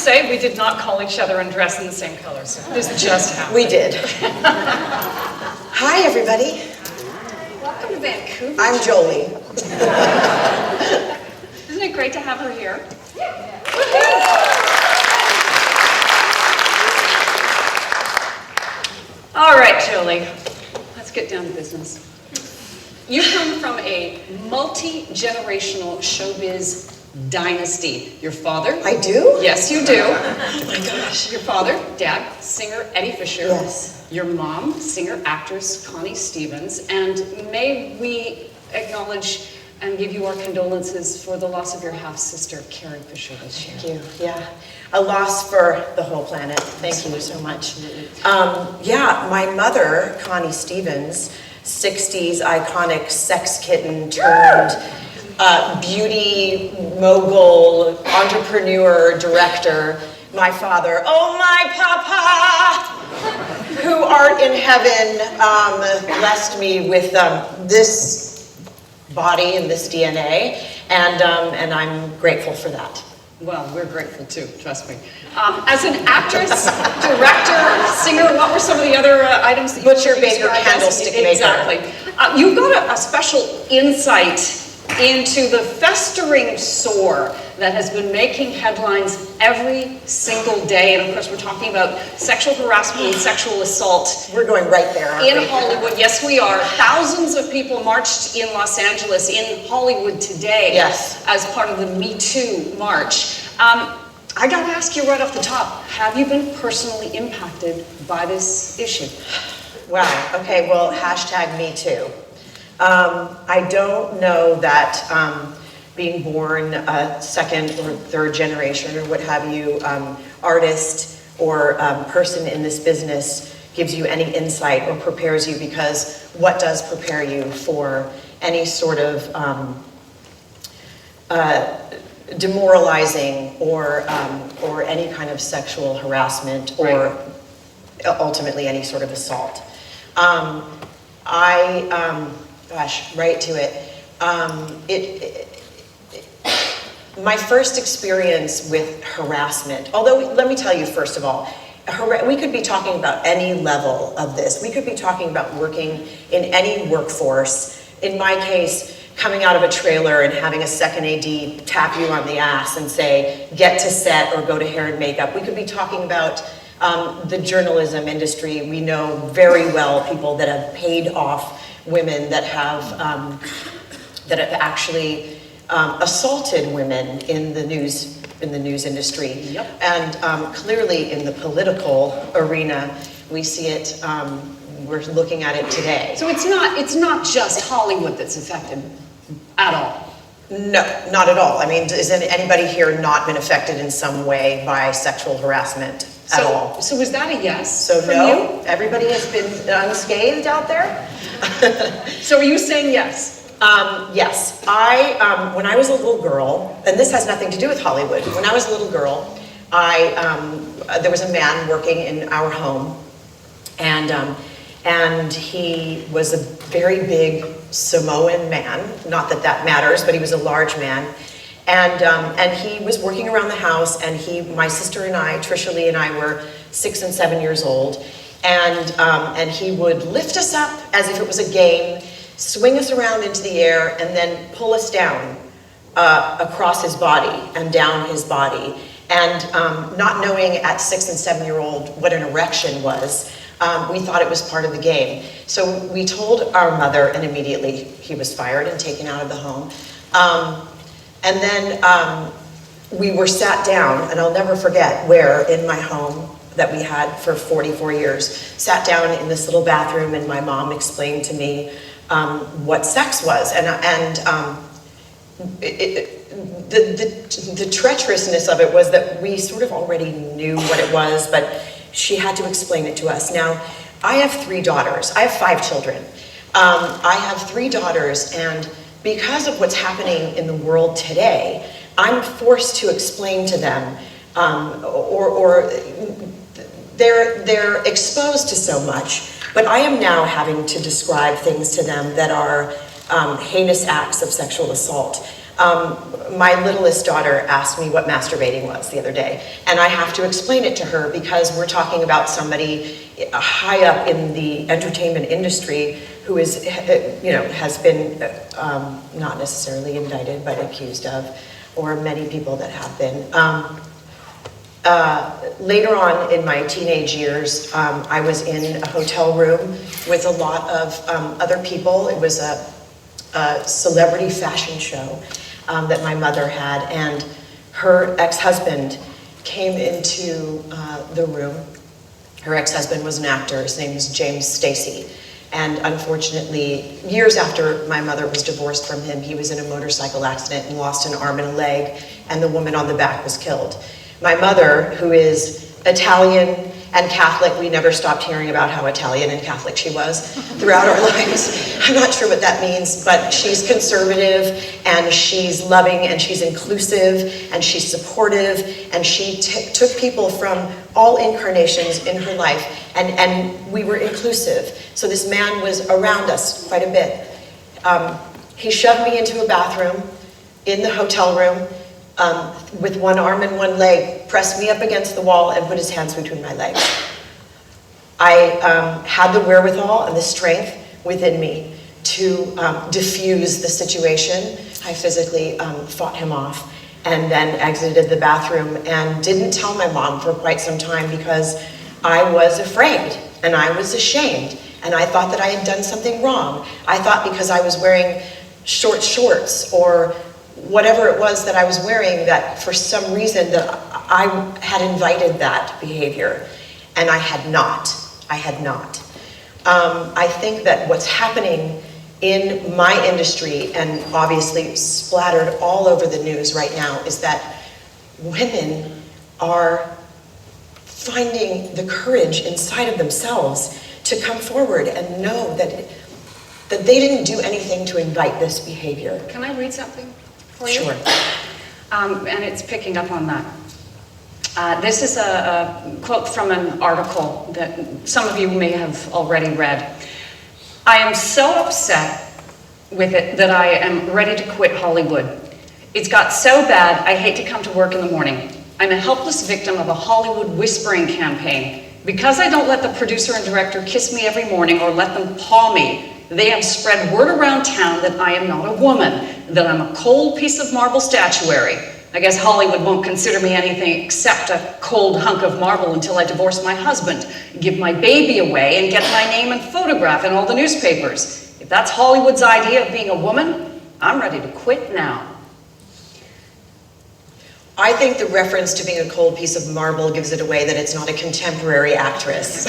say we did not call each other and dress in the same colors. This just happened. We did. Hi, everybody. Welcome to Vancouver. I'm Jolie. Isn't it great to have her here? All right, Jolie, let's get down to business. You come from a multi-generational showbiz dynasty. Your father? I do? Yes, you do. Oh my gosh. Your father, Dad, singer Eddie Fisher. Yes. Your mom, singer, actress Connie Stevens. And may we acknowledge and give you our condolences for the loss of your half-sister, Karen Fisher, this year. Thank you. Yeah. A loss for the whole planet. Thank you so much. Yeah, my mother, Connie Stevens, 60s iconic sex kitten turned beauty mogul, entrepreneur, director. My father, oh my papa, who art in heaven, blessed me with this body and this DNA, and I'm grateful for that. Well, we're grateful too, trust me. As an actress, director, singer, what were some of the other items that you Butcher, baker, candlestick maker. Exactly. You've got a special insight into the festering sore that has been making headlines every single day. And of course, we're talking about sexual harassment and sexual assault. We're going right there, aren't in we? Hollywood. Yes, we are. Thousands of people marched in Los Angeles, in Hollywood today, yes, as part of the Me Too march. I got to ask you right off the top, have you been personally impacted by this issue? Wow, okay, well, hashtag Me Too. I don't know that being born a second or third generation or what have you, artist or person in this business gives you any insight or prepares you, because what does prepare you for any sort of demoralizing or any kind of sexual harassment or ultimately any sort of assault. Gosh, right to it. My first experience with harassment, although let me tell you first of all, we could be talking about any level of this. We could be talking about working in any workforce. In my case, coming out of a trailer and having a second AD tap you on the ass and say, get to set or go to hair and makeup. We could be talking about the journalism industry. We know very well people that have paid off women that have actually assaulted women in the news industry. Yep. And clearly in the political arena, we see it. We're looking at it today. So it's not just Hollywood that's affected at all. No, not at all. I mean, has anybody here not been affected in some way by sexual harassment at all? So was that a yes? So from no, you? everybody has been unscathed out there. So are you saying yes? Yes. When I was a little girl, and this has nothing to do with Hollywood. When I was a little girl, there was a man working in our home, and he was a very big Samoan man. Not that that matters, but he was a large man. And he was working around the house, and my sister and I, Trisha Lee and I, were 6 and 7 years old, and he would lift us up as if it was a game, swing us around into the air, and then pull us down across his body and down his body. And not knowing at 6 and 7 year old what an erection was, we thought it was part of the game. So we told our mother, and immediately he was fired and taken out of the home. And then we were sat down, and I'll never forget where in my home that we had for 44 years, sat down in this little bathroom, and my mom explained to me what sex was. The treacherousness of it was that we sort of already knew what it was, but she had to explain it to us. Now, I have 3 daughters. I have 5 children. I have 3 daughters, and because of what's happening in the world today, I'm forced to explain to them, or they're exposed to so much, but I am now having to describe things to them that are heinous acts of sexual assault. My littlest daughter asked me what masturbating was the other day, and I have to explain it to her because we're talking about somebody high up in the entertainment industry who is, has been not necessarily indicted, but accused of, or many people that have been. Later on in my teenage years, I was in a hotel room with a lot of other people. It was a celebrity fashion show that my mother had, and her ex-husband came into the room. Her ex-husband was an actor. His name was James Stacy. And unfortunately, years after my mother was divorced from him, he was in a motorcycle accident and lost an arm and a leg, and the woman on the back was killed. My mother, who is Italian and Catholic, we never stopped hearing about how Italian and Catholic she was throughout our lives. I'm not sure what that means, but she's conservative, and she's loving, and she's inclusive, and she's supportive, and she took people from all incarnations in her life, and we were inclusive. So this man was around us quite a bit. He shoved me into a bathroom in the hotel room, with one arm and one leg, pressed me up against the wall and put his hands between my legs. I had the wherewithal and the strength within me to diffuse the situation. I physically fought him off and then exited the bathroom and didn't tell my mom for quite some time because I was afraid and I was ashamed and I thought that I had done something wrong. I thought because I was wearing short shorts or whatever it was that I was wearing, that for some reason that I had invited that behavior, and I had not. I had not. I think that what's happening in my industry, and obviously splattered all over the news right now, is that women are finding the courage inside of themselves to come forward and know that they didn't do anything to invite this behavior. Can I read something for you? Sure. And it's picking up on that. This is a quote from an article that some of you may have already read. I am so upset with it that I am ready to quit Hollywood. It's got so bad, I hate to come to work in the morning. I'm a helpless victim of a Hollywood whispering campaign. Because I don't let the producer and director kiss me every morning or let them paw me, they have spread word around town that I am not a woman, that I'm a cold piece of marble statuary. I guess Hollywood won't consider me anything except a cold hunk of marble until I divorce my husband, give my baby away, and get my name and photograph in all the newspapers. If that's Hollywood's idea of being a woman, I'm ready to quit now. I think the reference to being a cold piece of marble gives it away that it's not a contemporary actress.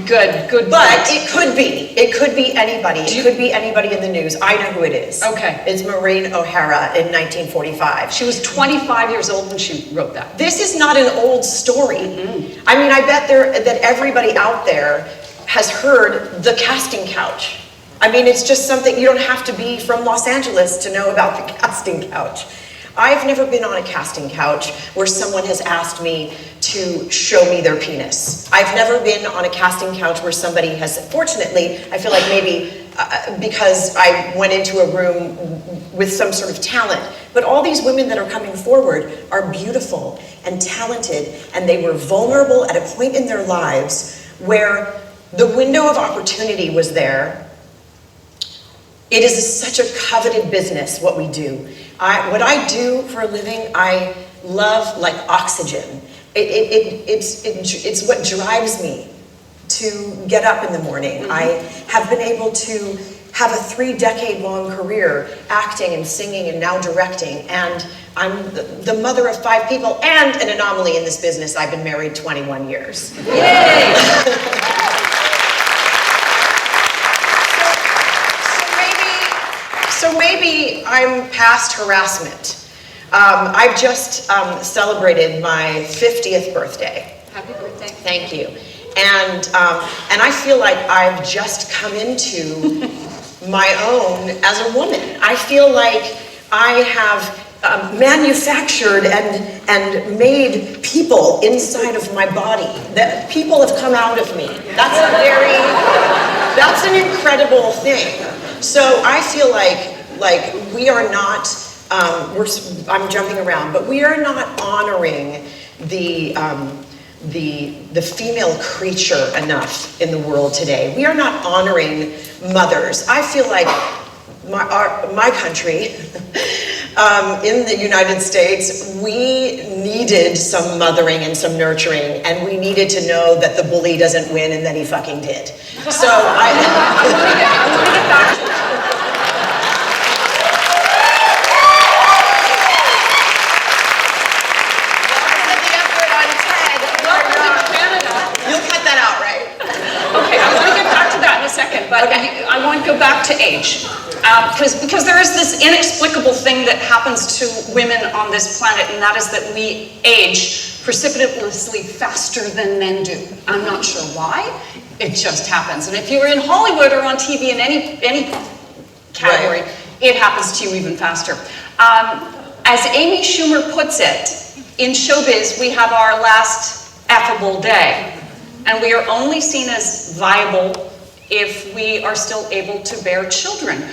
Good. But it could be. It could be anybody. It could be anybody in the news. I know who it is. Okay. It's Maureen O'Hara in 1945. She was 25 years old when she wrote that. This is not an old story. I mean, I bet that everybody out there has heard the casting couch. I mean, it's just something, you don't have to be from Los Angeles to know about the casting couch. I've never been on a casting couch where someone has asked me to show me their penis. I've never been on a casting couch where somebody has, fortunately, I feel like maybe because I went into a room with some sort of talent, but all these women that are coming forward are beautiful and talented, and they were vulnerable at a point in their lives where the window of opportunity was there. It is such a coveted business, what we do. What I do for a living, I love like oxygen. It's what drives me to get up in the morning. I have been able to have a 3-decade-long career acting and singing and now directing, and I'm the mother of 5 people and an anomaly in this business. I've been married 21 years. Yay! So maybe I'm past harassment. I've just celebrated my 50th birthday. Happy birthday. Thank you. And I feel like I've just come into my own as a woman. I feel like I have manufactured and made people inside of my body. That people have come out of me. That's an incredible thing. So I feel like we are not I'm jumping around, but we are not honoring the female creature enough in the world today. We are not honoring mothers. I feel like my country, in the United States, we needed some mothering and some nurturing, and we needed to know that the bully doesn't win, and then he fucking did. So I want to get back to second, but okay. I want to go back to age, because there is this inexplicable thing that happens to women on this planet, and that is that we age precipitously faster than men do. I'm not sure why, it just happens. And if you're in Hollywood or on TV in any category, right, it happens to you even faster. As Amy Schumer puts it, in showbiz we have our last affable day, and we are only seen as viable if we are still able to bear children.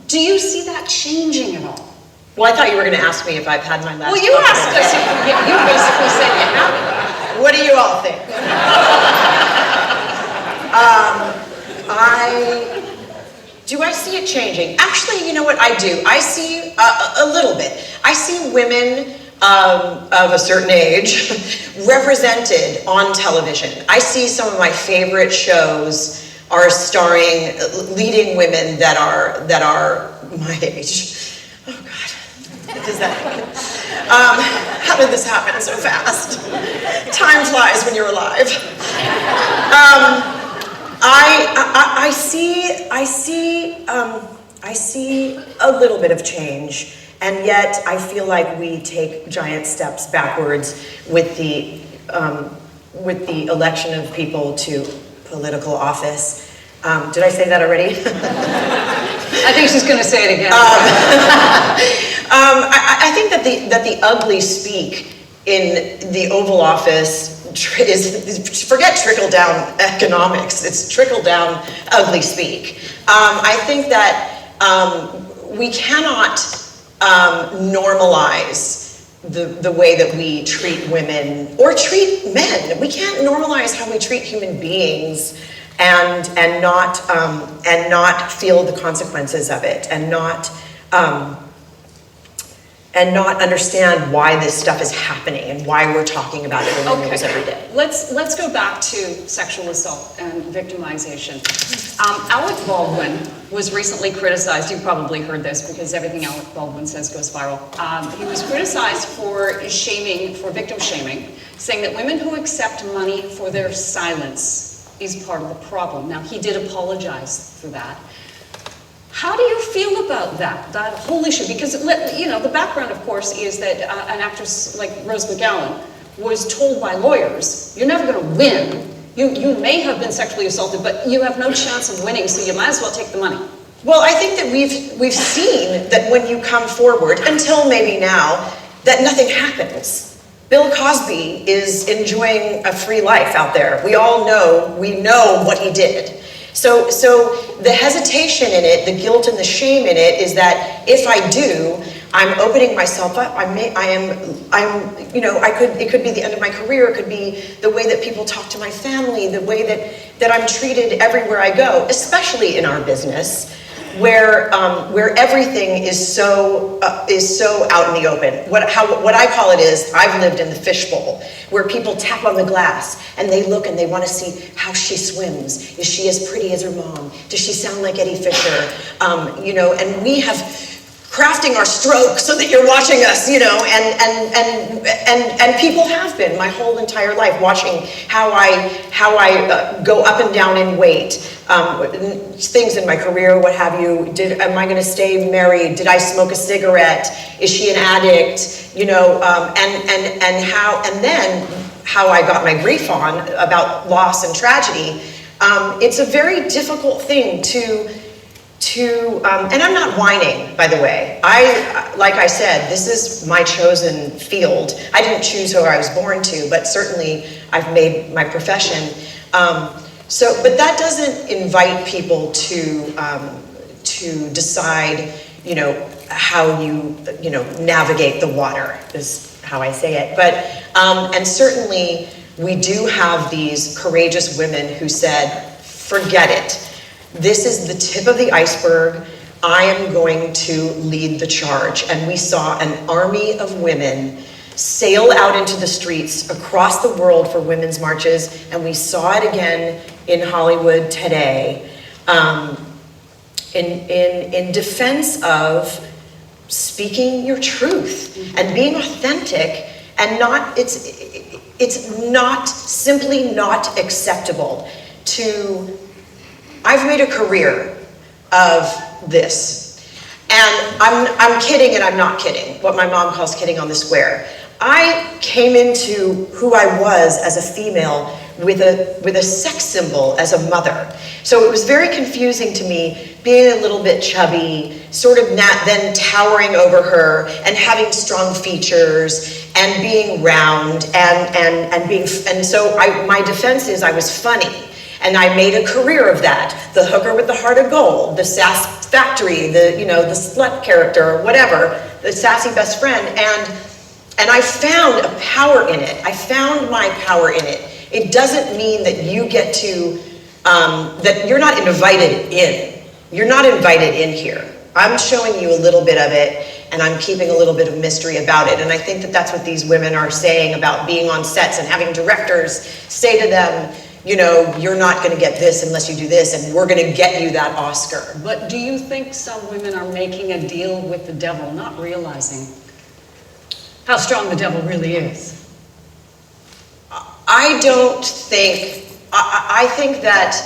Do you see that changing at all? Well, I thought you were going to ask me if I've had my last. Well, you asked us. You basically said you haven't. What do you all think? Do I see it changing? Actually, you know what I do? I see a little bit. I see women of a certain age represented on television. I see some of my favorite shows are starring leading women that are my age. Oh God, what is that? How did this happen so fast? Time flies when you're alive. I see a little bit of change. And yet, I feel like we take giant steps backwards with the election of people to political office. Did I say that already? I think she's going to say it again. I think that the ugly speak in the Oval Office is forget trickle down economics. It's trickle down ugly speak. I think that we cannot normalize the way that we treat women or treat men. We can't normalize how we treat human beings and not feel the consequences of it, and not understand why this stuff is happening and why we're talking about it in the news every day. Let's go back to sexual assault and victimization. Alec Baldwin was recently criticized. You probably heard this because everything Alec Baldwin says goes viral. He was criticized for victim shaming, saying that women who accept money for their silence is part of the problem. Now, he did apologize for that. How do you feel about that whole issue? Because, you know, the background, of course, is that an actress like Rose McGowan was told by lawyers, you're never going to win. You may have been sexually assaulted, but you have no chance of winning, so you might as well take the money. Well, I think that we've seen that when you come forward, until maybe now, that nothing happens. Bill Cosby is enjoying a free life out there. We know what he did. So the hesitation in it, the guilt and the shame in it is that if I do, I'm opening myself up. It could be the end of my career. It could be the way that people talk to my family, the way that I'm treated everywhere I go, especially in our business, where everything is so out in the open. What I call it is, I've lived in the Fishbowl, where people tap on the glass and they look and they want to see how she swims. Is she as pretty as her mom? Does she sound like Eddie Fisher? And we have crafting our stroke so that you're watching us, and people have been my whole entire life watching how I go up and down in weight, things in my career, what have you. Am I going to stay married? Did I smoke a cigarette? Is she an addict? And then how I got my grief on about loss and tragedy. It's a very difficult thing and I'm not whining, by the way. Like I said, this is my chosen field. I didn't choose who I was born to, but certainly I've made my profession. But that doesn't invite people to decide, how you navigate the water is how I say it. But, and certainly we do have these courageous women who said, forget it. This is the tip of the iceberg. I am going to lead the charge. And we saw an army of women sail out into the streets across the world for women's marches, and we saw it again in Hollywood today, in defense of speaking your truth and being authentic, and it's not simply not acceptable to. I've made a career of this, and I'm kidding and I'm not kidding. What my mom calls kidding on the square. I came into who I was as a female with a sex symbol as a mother. So it was very confusing to me being a little bit chubby, sort of then towering over her and having strong features and being round and so my defense is I was funny. And I made a career of that. The hooker with the heart of gold, the sass factory, the slut character, or whatever, the sassy best friend. And I found a power in it. I found my power in it. It doesn't mean that you get to, that you're not invited in. You're not invited in here. I'm showing you a little bit of it, and I'm keeping a little bit of mystery about it. And I think that that's what these women are saying about being on sets and having directors say to them, you're not going to get this unless you do this, and we're going to get you that Oscar. But do you think some women are making a deal with the devil, not realizing how strong the devil really is? I don't think, I think that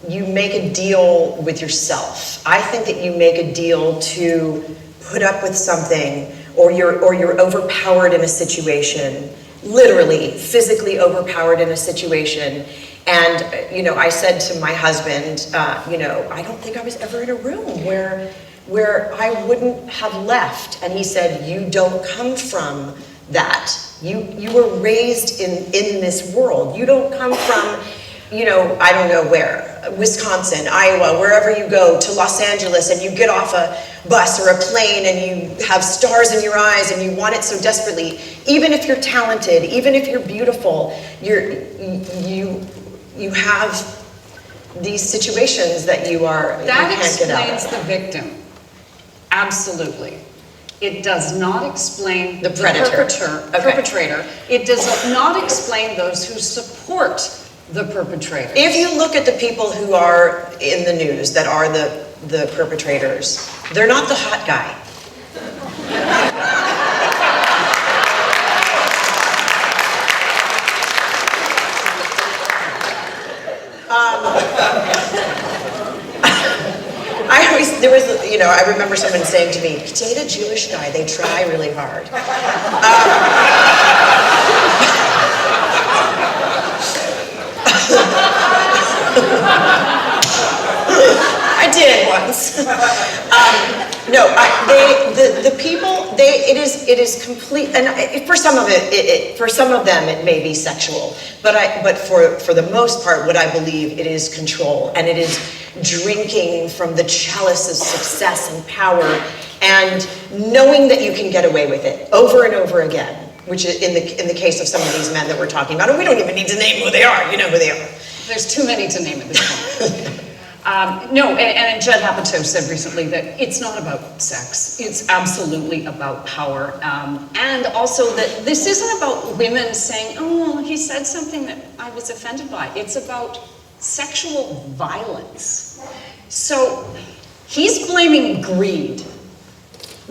you make a deal with yourself. I think that you make a deal to put up with something, or you're overpowered in a situation, literally, physically overpowered in a situation. And, I said to my husband, I don't think I was ever in a room where I wouldn't have left. And he said, you don't come from that. You were raised in this world. You don't come from, I don't know where, Wisconsin, Iowa, wherever you go, to Los Angeles, and you get off a bus or a plane and you have stars in your eyes and you want it so desperately. Even if you're talented, even if you're beautiful, you have these situations that you can't get out of. That explains the victim. Absolutely. It does not explain the predator. Perpetrator. It does not explain those who support the perpetrator. If you look at the people who are in the news that are the perpetrators, they're not the hot guy. I remember someone saying to me, date a Jewish guy, they try really hard. I did once. The people, it is complete, and for some of them it may be sexual, but for the most part, what I believe, it is control, and it is drinking from the chalice of success and power, and knowing that you can get away with it over and over again, which is in the case of some of these men that we're talking about, and we don't even need to name who they are. You know who they are. There's too many to name at this point. And Judd Apatow said recently that it's not about sex. It's absolutely about power. And also that this isn't about women saying, oh, he said something that I was offended by. It's about sexual violence. So he's blaming greed.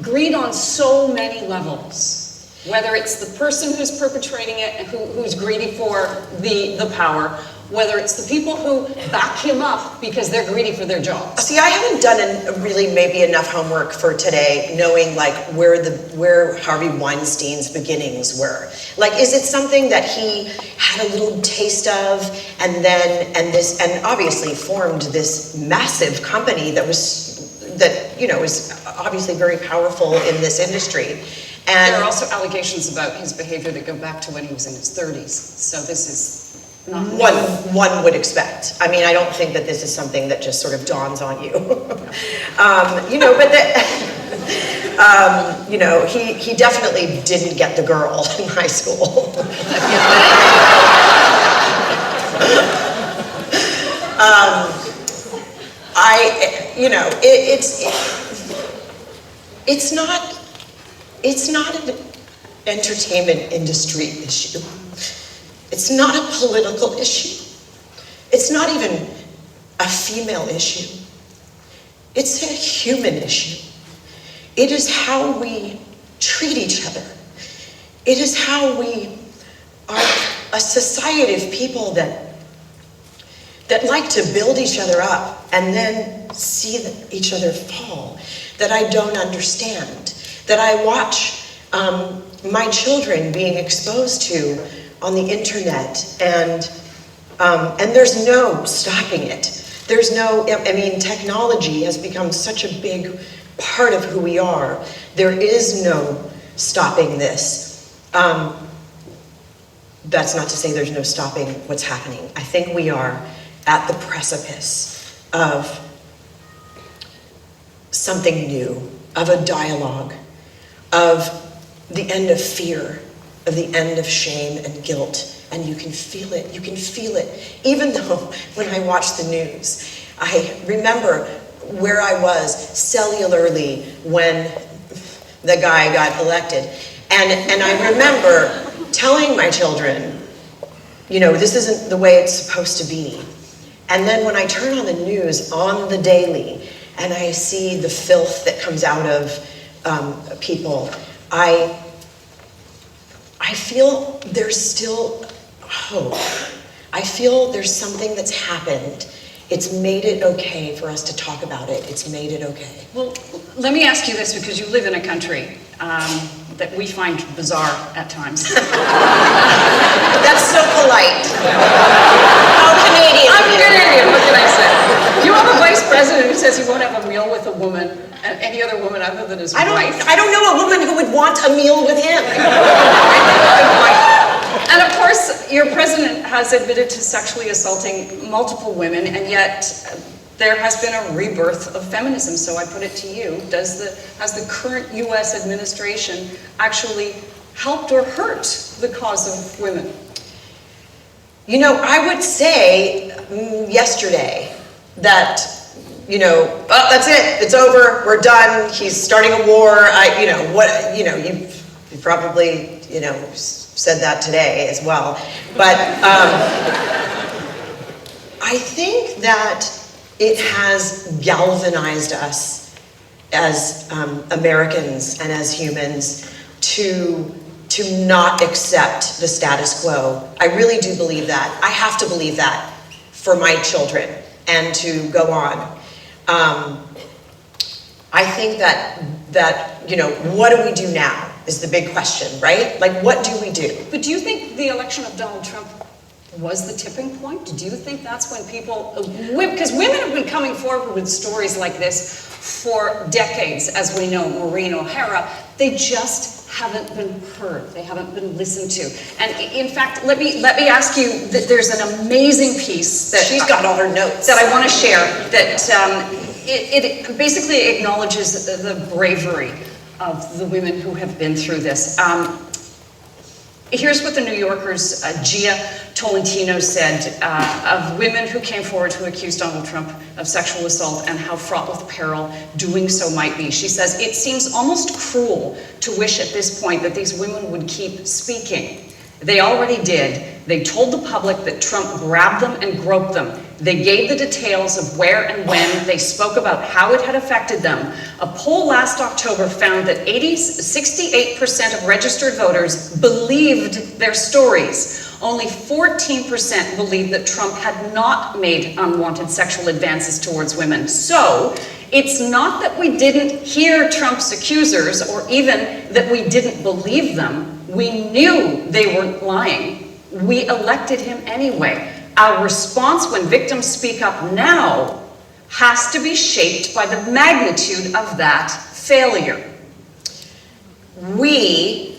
Greed on so many levels. Whether it's the person who's perpetrating it and who's greedy for the power, whether it's the people who back him up because they're greedy for their jobs. See, I haven't done really maybe enough homework for today, knowing like where Harvey Weinstein's beginnings were. Like, is it something that he had a little taste of, and obviously formed this massive company that was obviously very powerful in this industry. And there are also allegations about his behavior that go back to when he was in his 30s. So this is not one would expect. I mean, I don't think that this is something that just sort of dawns on you. But You know, he definitely didn't get the girl in high school. You know, it's not an entertainment industry issue. It's not a political issue. It's not even a female issue. It's a human issue. It is how we treat each other. It is how we are a society of people that like to build each other up and then see each other fall, that I don't understand, that I watch my children being exposed to on the internet, and there's no stopping it. There's no, I mean, technology has become such a big part of who we are. There is no stopping this. That's not to say there's no stopping what's happening. I think we are at the precipice of something new, of a dialogue, of the end of fear, of the end of shame and guilt. And you can feel it, you can feel it. Even though when I watch the news, I remember where I was cellularly when the guy got elected. And I remember telling my children, you know, this isn't the way it's supposed to be. And then when I turn on the news on the daily and I see the filth that comes out of people, I feel there's still hope. I feel there's something that's happened. It's made it okay for us to talk about it. It's made it okay. Well, let me ask you this, because you live in a country that we find bizarre at times. That's so polite. How Canadian. I'm Canadian, what can I say? You have a vice president who says he won't have a meal with a woman, any other woman other than his wife. I don't know a woman who would want a meal with him. And of course, your president has admitted to sexually assaulting multiple women, and yet there has been a rebirth of feminism. So I put it to you, has the current US administration actually helped or hurt the cause of women? You know, I would say yesterday that, you know, oh, that's it, it's over, we're done, he's starting a war, you probably, you know, said that today as well. But I think that it has galvanized us as Americans and as humans to not accept the status quo. I really do believe that. I have to believe that for my children and to go on. I think that, you know, what do we do now is the big question, right? Like, what do we do? But do you think the election of Donald Trump was the tipping point? Do you think that's when people, because women have been coming forward with stories like this for decades, as we know, Maureen O'Hara, they just haven't been heard. They haven't been listened to. And in fact, let me ask you that there's an amazing piece that she's got all her notes that I want to share that it basically acknowledges the bravery of the women who have been through this. Here's what the New Yorker's Gia Tolentino said of women who came forward to accuse Donald Trump of sexual assault and how fraught with peril doing so might be. She says, "It seems almost cruel to wish at this point that these women would keep speaking. They already did. They told the public that Trump grabbed them and groped them. They gave the details of where and when. They spoke about how it had affected them. A poll last October found that 68% of registered voters believed their stories. Only 14% believed that Trump had not made unwanted sexual advances towards women. So it's not that we didn't hear Trump's accusers or even that we didn't believe them. We knew they weren't lying. We elected him anyway. Our response when victims speak up now has to be shaped by the magnitude of that failure." We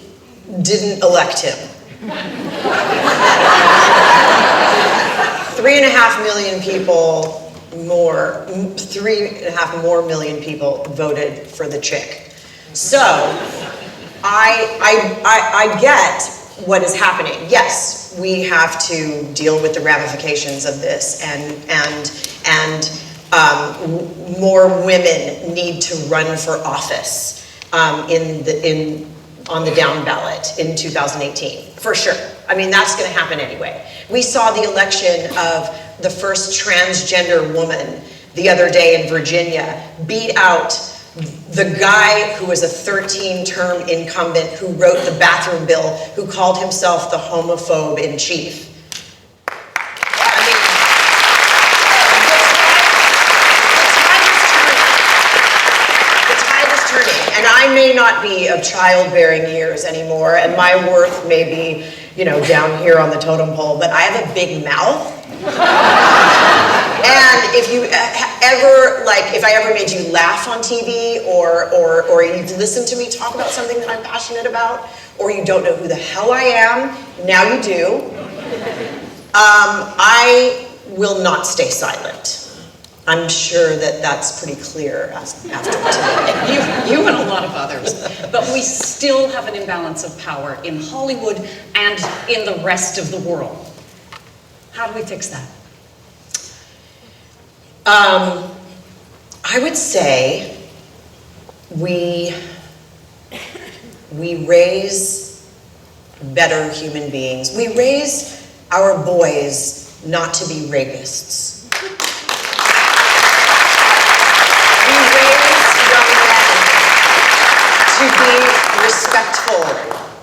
didn't elect him. 3.5 million people more, 3.5 more million people voted for the chick. So, I get what is happening. Yes, we have to deal with the ramifications of this, and more women need to run for office on the down ballot in 2018, for sure. I mean, that's going to happen anyway. We saw the election of the first transgender woman the other day in Virginia beat out the guy who was a 13-term incumbent who wrote the bathroom bill, who called himself the homophobe in chief. I mean, the tide is turning. And I may not be of childbearing years anymore, and my worth may be, down here on the totem pole, but I have a big mouth. And if you ever, if I ever made you laugh on TV, or you've listened to me talk about something that I'm passionate about, or you don't know who the hell I am, now you do. I will not stay silent. I'm sure that that's pretty clear after today. You and a lot of others. But we still have an imbalance of power in Hollywood and in the rest of the world. How do we fix that? I would say we raise better human beings. We raise our boys not to be rapists. We raise young men to be respectful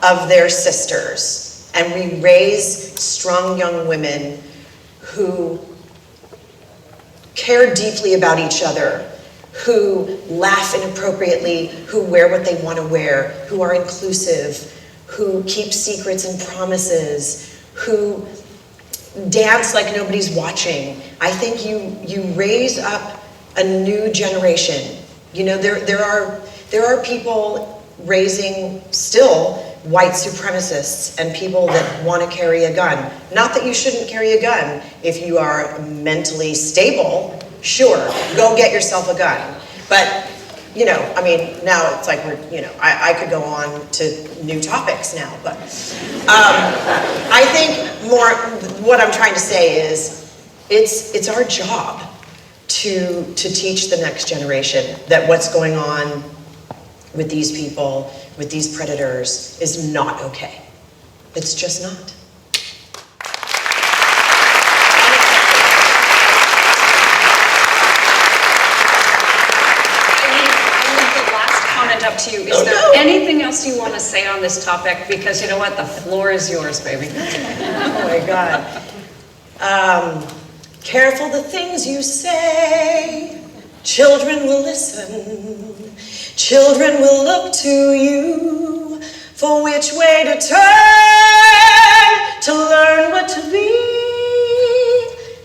of their sisters. And we raise strong young women who care deeply about each other, who laugh inappropriately, who wear what they want to wear, who are inclusive, who keep secrets and promises, who dance like nobody's watching. I think you raise up a new generation. There are people raising still white supremacists and people that want to carry a gun. Not that you shouldn't carry a gun. If you are mentally stable, sure, go get yourself a gun. But, now it's like I could go on to new topics now, but I think more what I'm trying to say is it's our job to teach the next generation that what's going on with these people, with these predators, is not okay. It's just not. Up to you. Is there anything else you want to say on this topic? Because you know what? The floor is yours, baby. Oh my God. Careful the things you say. Children will listen. Children will look to you for which way to turn to learn what to be.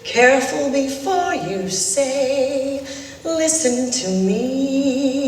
Careful before you say, listen to me.